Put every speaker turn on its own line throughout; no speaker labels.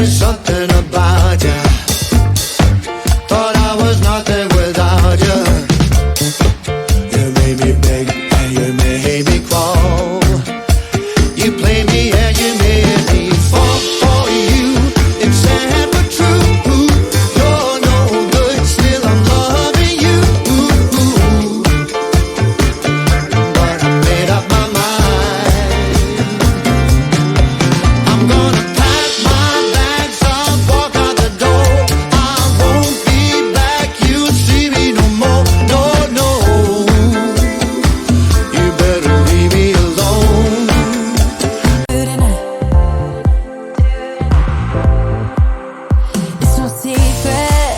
There's something about you. Thought I was nothing without you. You made me beg and you made me crawl. You played me and you made me fall for you. It's sad but true. You're no good, still I'm loving you. But I made up my mind. I'm gonna pack my bags up, walk out the door. I won't be back, you'll see me no more. No, no, you better leave me alone.
It's no secret,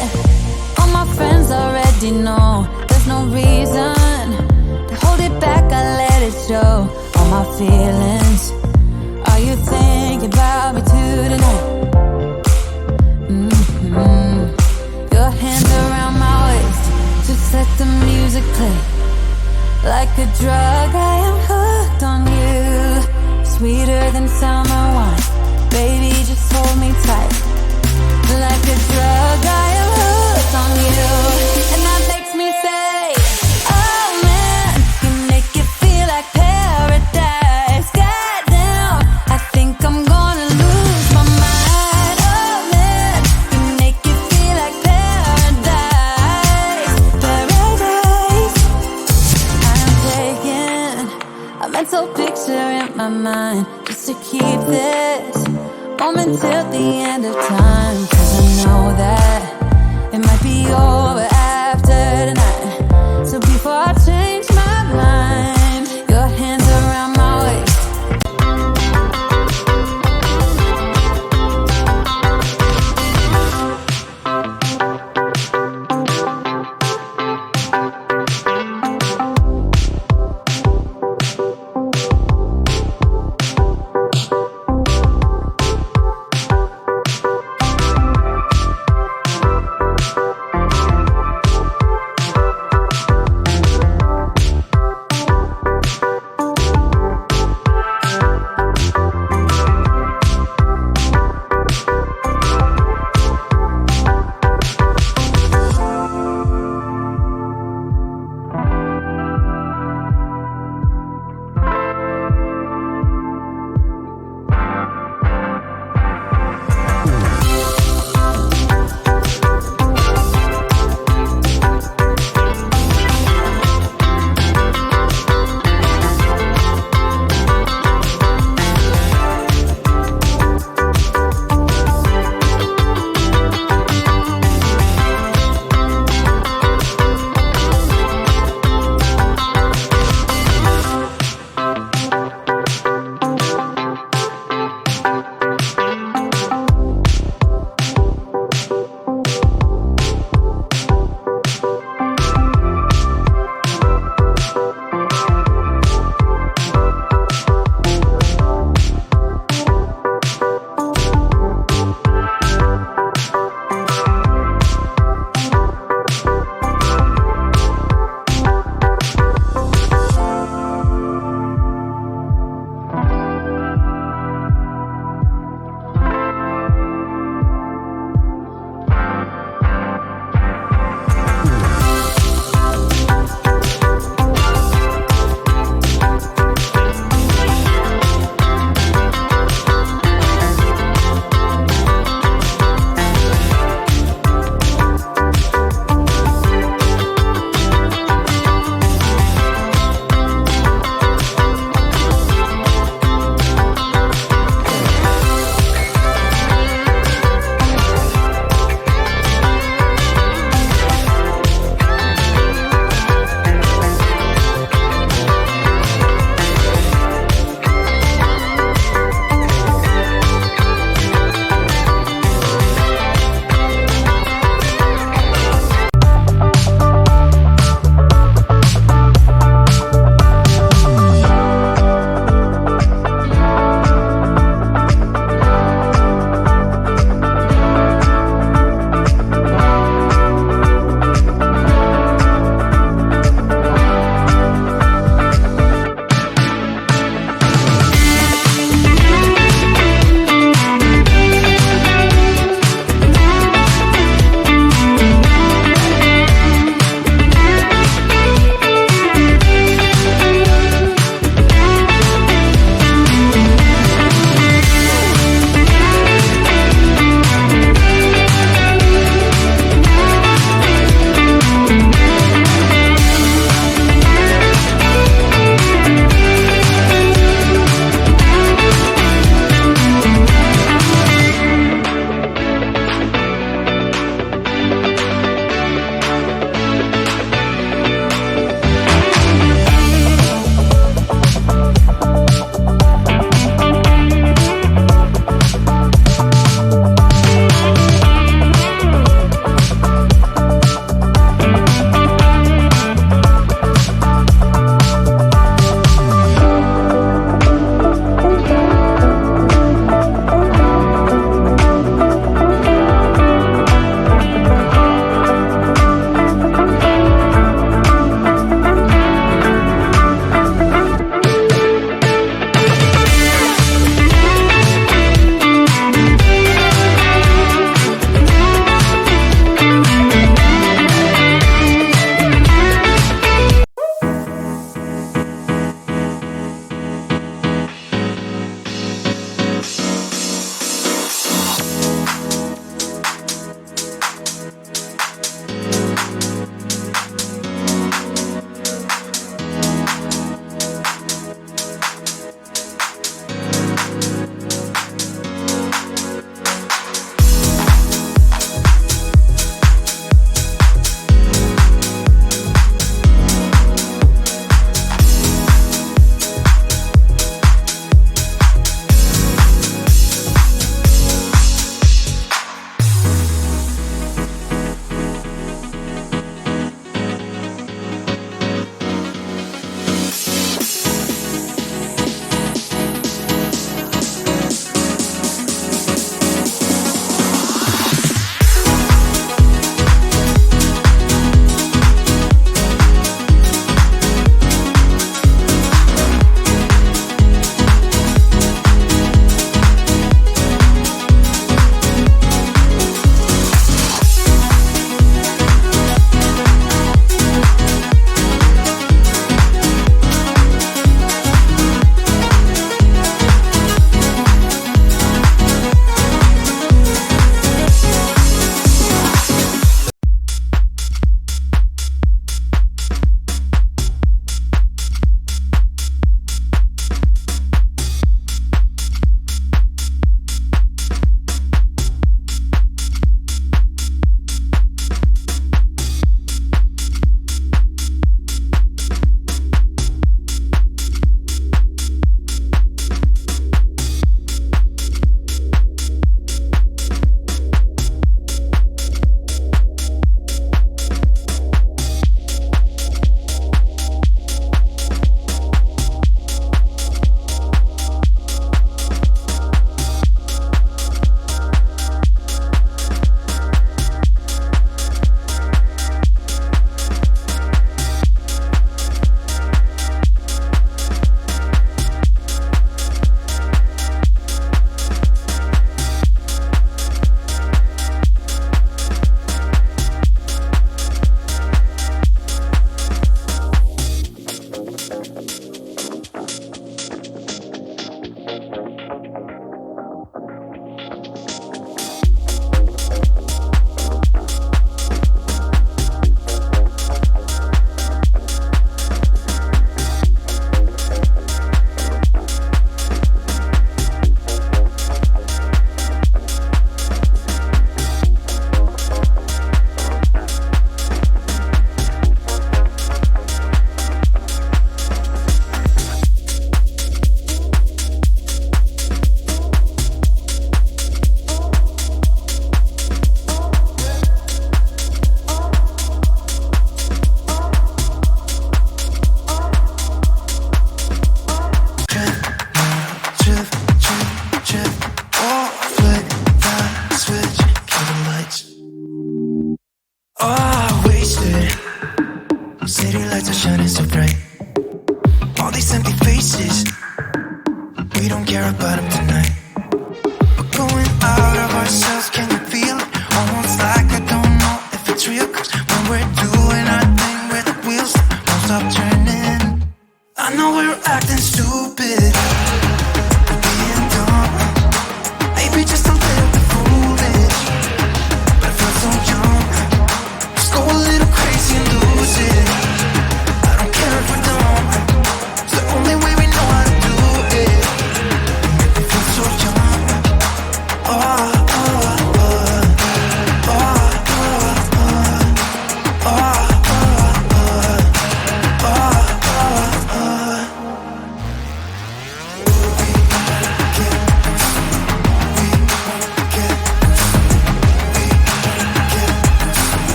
all my friends already know. There's no reason to hold it back, I let it show. All my feelings, are you thinking about me too tonight? Your hands around my waist, just let the music play. Like a drug, I am hooked on you. Sweeter than summer wine, baby, just hold me tight. Like a drug, I am hooked on you. And that makes me say, oh man, you make it feel like paradise. Goddamn, I think I'm gonna lose my mind. Oh man, you make it feel like paradise. Paradise. I'm taking a mental picture in my mind just to keep this moment till the end of time. 'Cause I know that it might be over after tonight. So before I change my mind, your hands around my waist.